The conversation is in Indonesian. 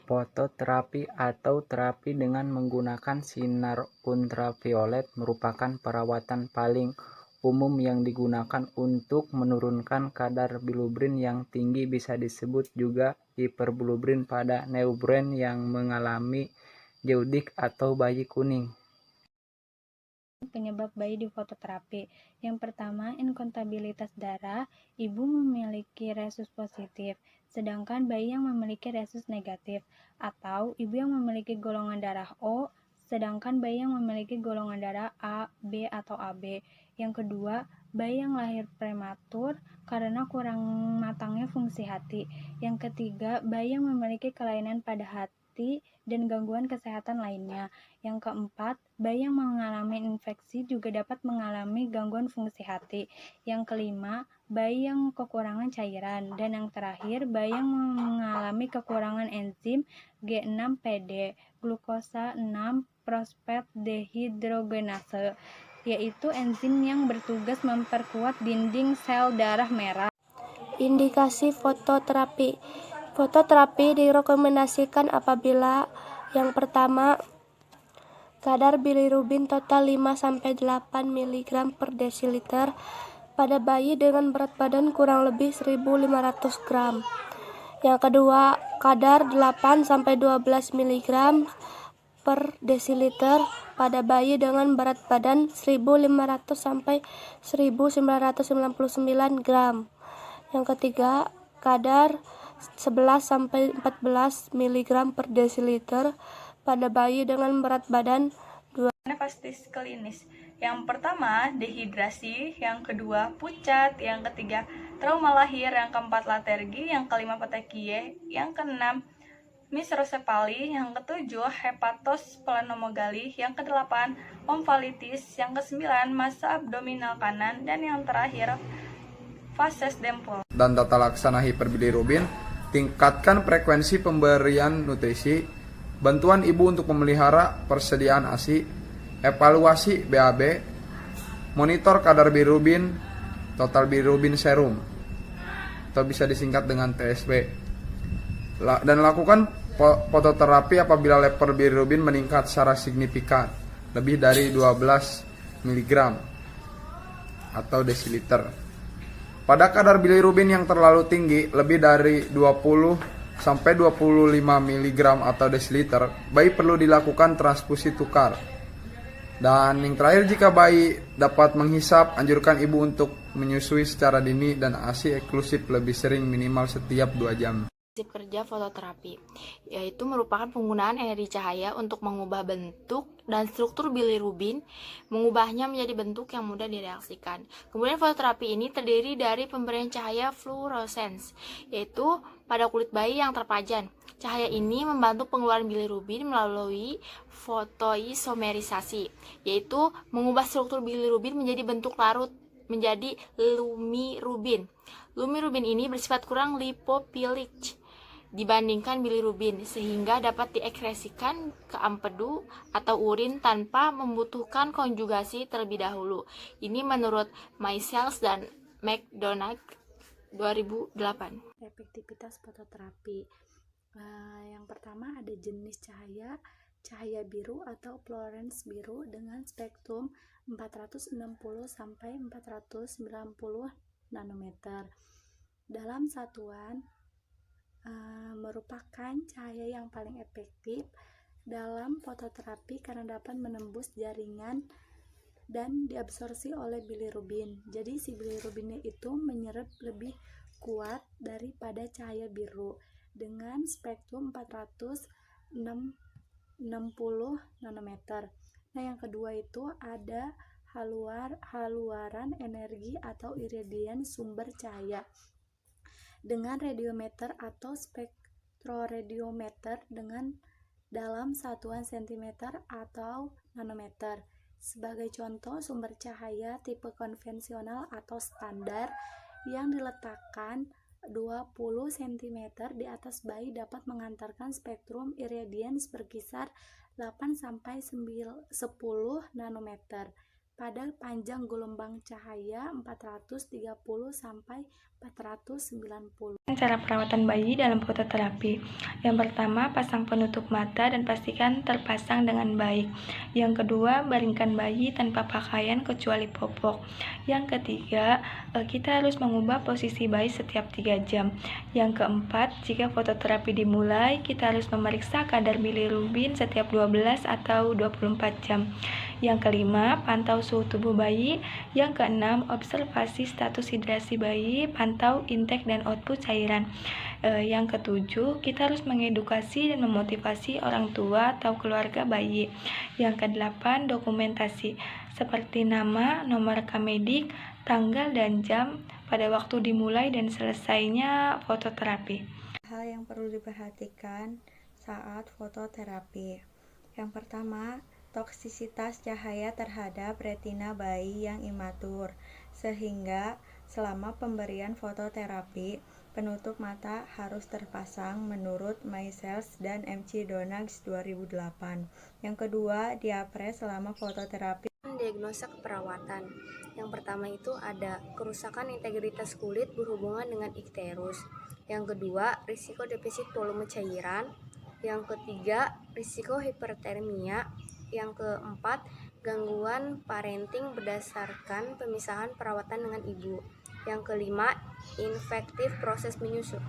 Fototerapi atau terapi dengan menggunakan sinar ultraviolet merupakan perawatan paling umum yang digunakan untuk menurunkan kadar bilirubin yang tinggi. Bisa disebut juga hiperbilirubin pada newborn yang mengalami Jaudik atau bayi kuning. Penyebab bayi di fototerapi. Yang pertama, inkompatibilitas darah. Ibu memiliki resus positif, sedangkan bayi yang memiliki resus negatif, atau ibu yang memiliki golongan darah O, sedangkan bayi yang memiliki golongan darah A, B, atau AB. Yang kedua, bayi yang lahir prematur karena kurang matangnya fungsi hati. Yang ketiga, bayi yang memiliki kelainan pada hati dan gangguan kesehatan lainnya. Yang keempat, bayi yang mengalami infeksi juga dapat mengalami gangguan fungsi hati. Yang kelima, bayi yang kekurangan cairan. Dan yang terakhir, bayi yang mengalami kekurangan enzim G6PD, glukosa 6 fosfat dehidrogenase, yaitu enzim yang bertugas memperkuat dinding sel darah merah. Indikasi fototerapi. Fototerapi direkomendasikan apabila yang pertama, kadar bilirubin total 5-8 mg per desiliter pada bayi dengan berat badan kurang lebih 1.500 gram. Yang kedua, kadar 8-12 mg per desiliter pada bayi dengan berat badan 1.500-1.999 gram. Yang ketiga, kadar 11-14 mg per desiliter pada bayi dengan berat badan 2. Nefastis klinis. Yang pertama, dehidrasi, yang kedua, pucat, yang ketiga, trauma lahir, yang keempat, latergi, yang kelima, petekie, yang keenam, misrosepali, yang ketujuh, hepatosplenomegaly, yang kedelapan, omfalitis, yang kesembilan, massa abdominal kanan, dan yang terakhir, fases dempul. Dan tata laksana hiperbilirubin, tingkatkan frekuensi pemberian nutrisi, bantuan ibu untuk memelihara persediaan ASI, evaluasi BAB, monitor kadar bilirubin, total bilirubin serum, atau bisa disingkat dengan TSB, dan lakukan fototerapi apabila level bilirubin meningkat secara signifikan, lebih dari 12 mg atau desiliter. Pada kadar bilirubin yang terlalu tinggi, lebih dari 20-25 mg atau desiliter, bayi perlu dilakukan transfusi tukar. Dan yang terakhir, jika bayi dapat menghisap, anjurkan ibu untuk menyusui secara dini dan ASI eksklusif lebih sering, minimal setiap 2 jam. Prinsip kerja fototerapi, yaitu merupakan penggunaan energi cahaya untuk mengubah bentuk dan struktur bilirubin, mengubahnya menjadi bentuk yang mudah direaksikan. Kemudian fototerapi ini terdiri dari pemberian cahaya fluorescence, yaitu pada kulit bayi yang terpajan. Cahaya ini membantu pengeluaran bilirubin melalui fotoisomerisasi, yaitu mengubah struktur bilirubin menjadi bentuk larut menjadi lumirubin. Lumirubin ini bersifat kurang lipofilik dibandingkan bilirubin, sehingga dapat diekskresikan ke empedu atau urin tanpa membutuhkan konjugasi terlebih dahulu. Ini menurut Michels dan McDonagh 2008. Efektivitas fototerapi. Yang pertama ada jenis cahaya biru atau fluorescence biru dengan spektrum 460-490 nanometer. Dalam satuan merupakan cahaya yang paling efektif dalam fototerapi karena dapat menembus jaringan dan diabsorpsi oleh bilirubin. Jadi si bilirubinnya itu menyerap lebih kuat daripada cahaya biru dengan spektrum 460 nanometer. Nah, yang kedua itu ada haluaran energi atau iridian sumber cahaya dengan radiometer atau spektroradiometer dengan dalam satuan cm atau nanometer. Sebagai contoh, sumber cahaya tipe konvensional atau standar yang diletakkan 20 cm di atas bayi dapat mengantarkan spektrum irradiance berkisar 8-10 nanometer. pada panjang gelombang cahaya 430 sampai 490. Cara perawatan bayi dalam fototerapi. Yang pertama, pasang penutup mata dan pastikan terpasang dengan baik. Yang kedua, baringkan bayi tanpa pakaian kecuali popok. Yang ketiga, kita harus mengubah posisi bayi setiap 3 jam. Yang keempat, jika fototerapi dimulai, kita harus memeriksa kadar bilirubin setiap 12 atau 24 jam. Yang kelima, pantau suhu tubuh bayi. Yang keenam, observasi status hidrasi bayi, pantau intake dan output cairan. Yang ketujuh, kita harus mengedukasi dan memotivasi orang tua atau keluarga bayi. Yang kedelapan, dokumentasi seperti nama, nomor rekam medik, tanggal dan jam pada waktu dimulai dan selesainya fototerapi. Hal yang perlu diperhatikan saat fototerapi. Yang pertama, toksisitas cahaya terhadap retina bayi yang imatur, sehingga selama pemberian fototerapi, penutup mata harus terpasang menurut Maysels dan MC Donaghs 2008. Yang kedua, diapres selama fototerapi. Diagnosa keperawatan. Yang pertama itu ada kerusakan integritas kulit berhubungan dengan ikterus. Yang kedua, risiko defisit volume cairan. Yang ketiga, risiko hipertermia. Yang keempat, gangguan parenting berdasarkan pemisahan perawatan dengan ibu. Yang kelima, infektif proses menyusu.